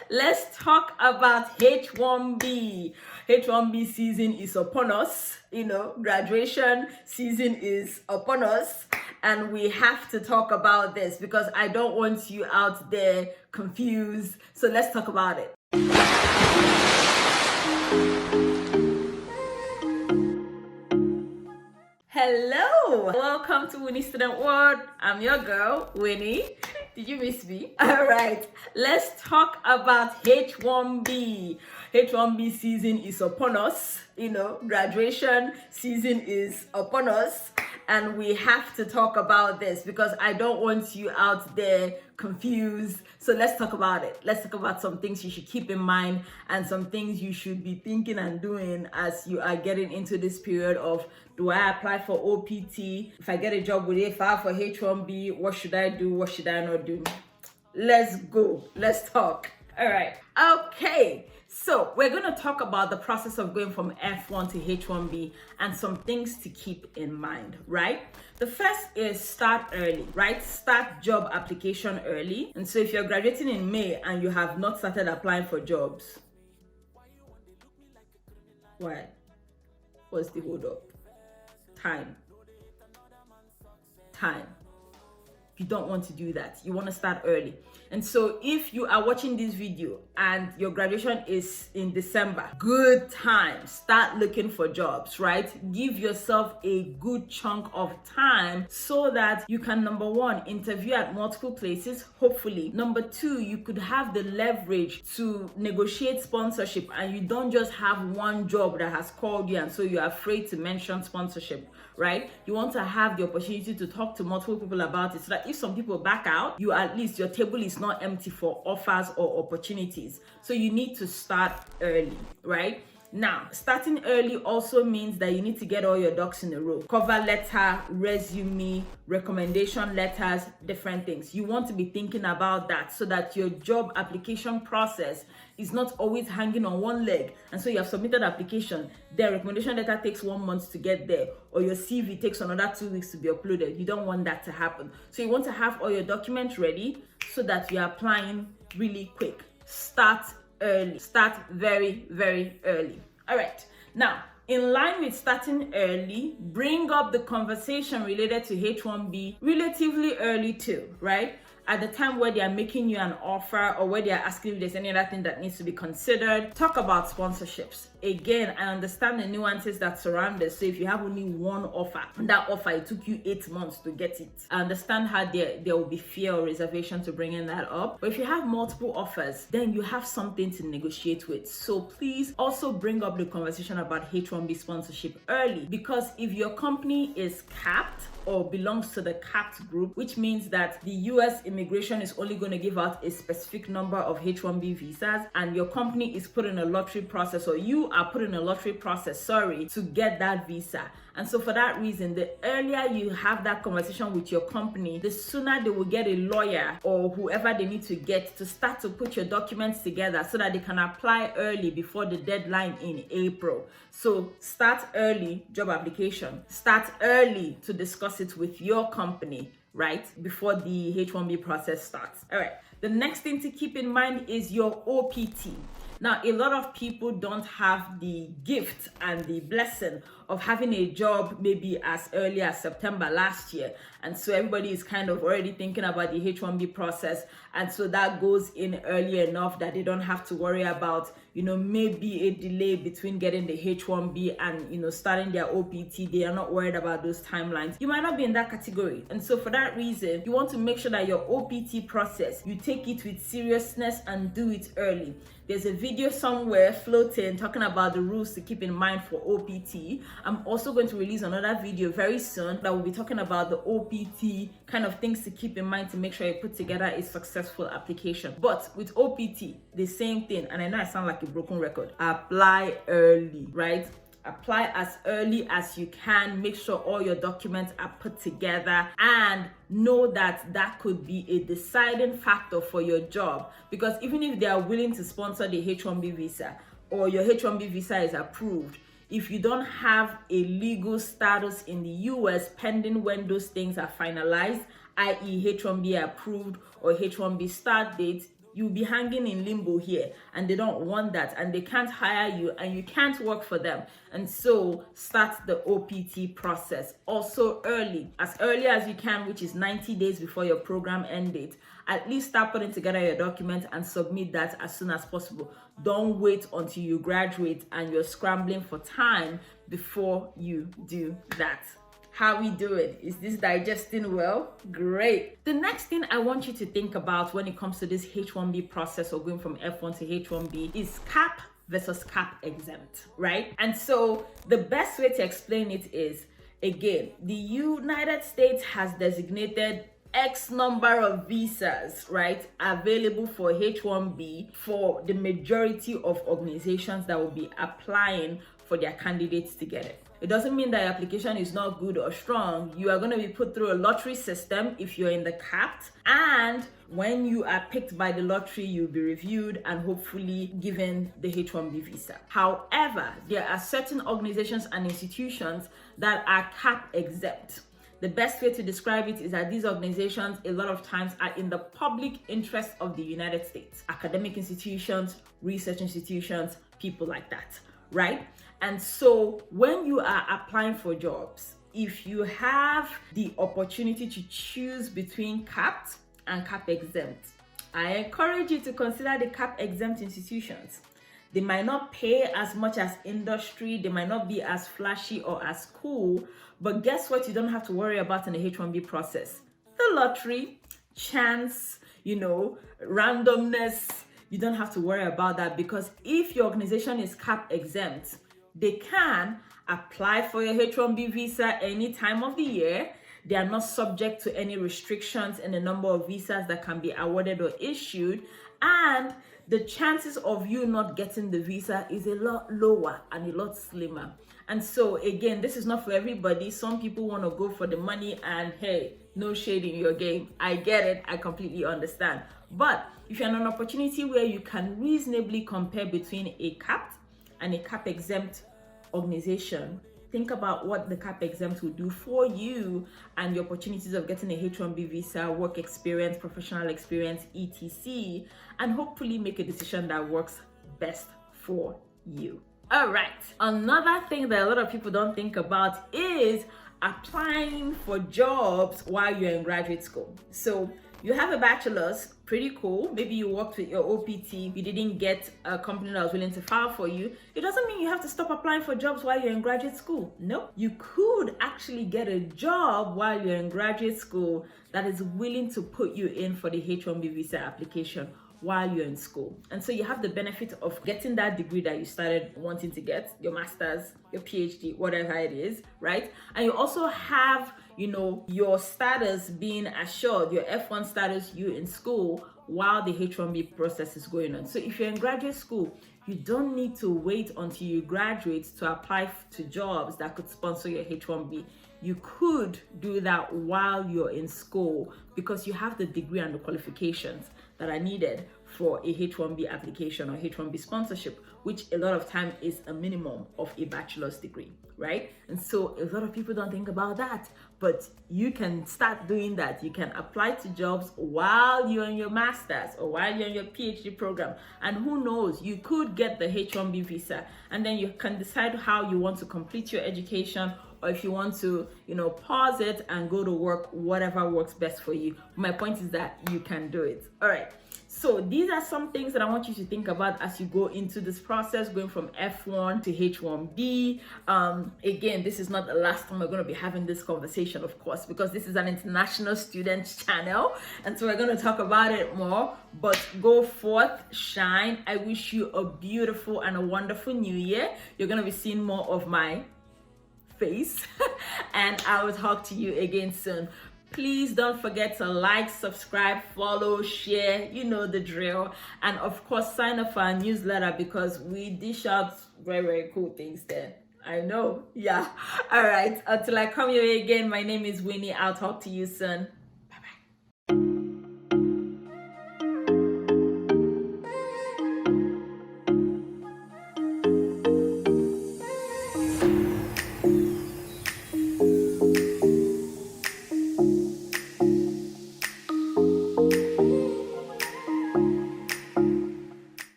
Let's talk about H1B. H1B season is upon us. Graduation season is upon us. And we have to talk about this because I don't want you out there confused. So let's talk about it. Hello, welcome to Winie Student World. I'm your girl, Winie. Did you miss me? All right, let's talk about H1B. H1B season is upon us. Graduation season is upon us. And we have to talk about this because I don't want you out there confused. So let's talk about it. Let's talk about some things you should keep in mind and some things you should be thinking and doing as you are getting into this period of, do I apply for OPT? If I get a job, will they file for H1B? What should I do? What should I not do? Let's go. Let's talk. All right. Okay. So we're going to talk about the process of going from F1 to H1B and some things to keep in mind, right? The first is start early, right? Start job application early. And so if you're graduating in May and you have not started applying for jobs, why? What's the hold up? Time. You don't want to do that. You want to start early. And so if you are watching this video and your graduation is in December, good time. Start looking for jobs, right? Give yourself a good chunk of time so that you can, number one, interview at multiple places, hopefully. Number two, you could have the leverage to negotiate sponsorship and you don't just have one job that has called you and so you're afraid to mention sponsorship, right? You want to have the opportunity to talk to multiple people about it so that if some people back out, you at least, your table is not empty for offers or opportunities. So you need to start early, right? Now, starting early also means that you need to get all your ducks in a row. Cover letter, resume, recommendation letters, different things. You want to be thinking about that so that your job application process is not always hanging on one leg. And so you have submitted application, their recommendation letter takes 1 month to get there, or your CV takes another 2 weeks to be uploaded. You don't want that to happen. So you want to have all your documents ready so that you're applying really quick. Start early. Start very, very early. All right. Now, in line with starting early, bring up the conversation related to H1B relatively early too, right? At the time where they are making you an offer or where they are asking if there's any other thing that needs to be considered, talk about sponsorships. Again, I understand the nuances that surround this. So if you have only one offer, and that offer, it took you 8 months to get it. I understand how there will be fear or reservation to bringing that up. But if you have multiple offers, then you have something to negotiate with. So please also bring up the conversation about H1B sponsorship early, because if your company is capped or belongs to the capped group, which means that the US immigration is only going to give out a specific number of H1B visas, and your company is put in a lottery process, or you are put in a lottery process, to get that visa. And so for that reason, the earlier you have that conversation with your company, the sooner they will get a lawyer or whoever they need to get to start to put your documents together so that they can apply early before the deadline in April. So start early job application. Start early to discuss it with your company, right? Before the H1B process starts. All right. The next thing to keep in mind is your OPT. Now, a lot of people don't have the gift and the blessing of having a job maybe as early as September last year. And so everybody is kind of already thinking about the H1B process. And so that goes in early enough that they don't have to worry about, maybe a delay between getting the H1B and, starting their OPT. They are not worried about those timelines. You might not be in that category. And so for that reason, you want to make sure that your OPT process, you take it with seriousness and do it early. There's a video somewhere floating talking about the rules to keep in mind for OPT. I'm also going to release another video very soon that will be talking about the OPT kind of things to keep in mind to make sure you put together a successful application. But with OPT, the same thing. And I know I sound like a broken record. Apply early, right? Apply as early as you can. Make sure all your documents are put together, and know that that could be a deciding factor for your job, because even if they are willing to sponsor the H1B visa or your H1B visa is approved, if you don't have a legal status in the US pending when those things are finalized, i.e. H1B approved or H1B start date, you'll be hanging in limbo here, and they don't want that, and they can't hire you, and you can't work for them. And so start the OPT process also early as you can, which is 90 days before your program end date. At least start putting together your document and submit that as soon as possible. Don't wait until you graduate and you're scrambling for time before you do that. How we do it? Is this digesting well? Great. The next thing I want you to think about when it comes to this H1B process or going from F1 to H1B is Cap versus Cap Exempt, right? And so the best way to explain it is, again, the United States has designated X number of visas, right, available for H1B for the majority of organizations that will be applying for their candidates to get it. It doesn't mean that your application is not good or strong. You are going to be put through a lottery system if you're in the capped, and when you are picked by the lottery, you'll be reviewed and hopefully given the H1B visa. However, there are certain organizations and institutions that are cap exempt. The best way to describe it is that these organizations a lot of times are in the public interest of the United States. Academic institutions, research institutions, people like that, right? And so when you are applying for jobs, if you have the opportunity to choose between capped and cap exempt, I encourage you to consider the cap exempt institutions. They might not pay as much as industry, they might not be as flashy or as cool, but guess what you don't have to worry about in the H1B process? The lottery, chance, randomness. You don't have to worry about that, because if your organization is cap exempt, they can apply for your H1B visa any time of the year. They are not subject to any restrictions in the number of visas that can be awarded or issued, and the chances of you not getting the visa is a lot lower and a lot slimmer. And so again, this is not for everybody. Some people want to go for the money, and hey, no shade in your game. I get it. I completely understand. But if you're in an opportunity where you can reasonably compare between a capped and a cap exempt organization, think about what the cap exempt will do for you and the opportunities of getting a H1B visa, work experience, professional experience, etc., and hopefully make a decision that works best for you. All right, another thing that a lot of people don't think about is applying for jobs while you're in graduate school. So you have a bachelor's, pretty cool. Maybe you worked with your OPT, you didn't get a company that was willing to file for you. It doesn't mean you have to stop applying for jobs while you're in graduate school. No, you could actually get a job while you're in graduate school that is willing to put you in for the H1B visa application while you're in school. And so you have the benefit of getting that degree that you started wanting to get, your master's, your PhD, whatever it is, right? And you also have, your status being assured, your F1 status, you in school while the H1B process is going on. So if you're in graduate school, you don't need to wait until you graduate to apply to jobs that could sponsor your H1B. You could do that while you're in school because you have the degree and the qualifications that are needed for a H1B application or H1B sponsorship, which a lot of time is a minimum of a bachelor's degree, right? And so a lot of people don't think about that, but you can start doing that. You can apply to jobs while you're in your master's or while you're in your PhD program. And who knows, you could get the H1B visa, and then you can decide how you want to complete your education, or if you want to, pause it and go to work, whatever works best for you. My point is that you can do it. All right. So these are some things that I want you to think about as you go into this process, going from F1 to H1B. Again, this is not the last time we're going to be having this conversation, of course, because this is an international students channel. And so we're going to talk about it more, but go forth, shine. I wish you a beautiful and a wonderful new year. You're going to be seeing more of my face and I will talk to you again soon. Please don't forget to like, subscribe, follow, share, you know the drill, and of course sign up for our newsletter because we dish out very, very cool things there. I know. Yeah. All right, until I come your way again, my name is Winie. I'll talk to you soon.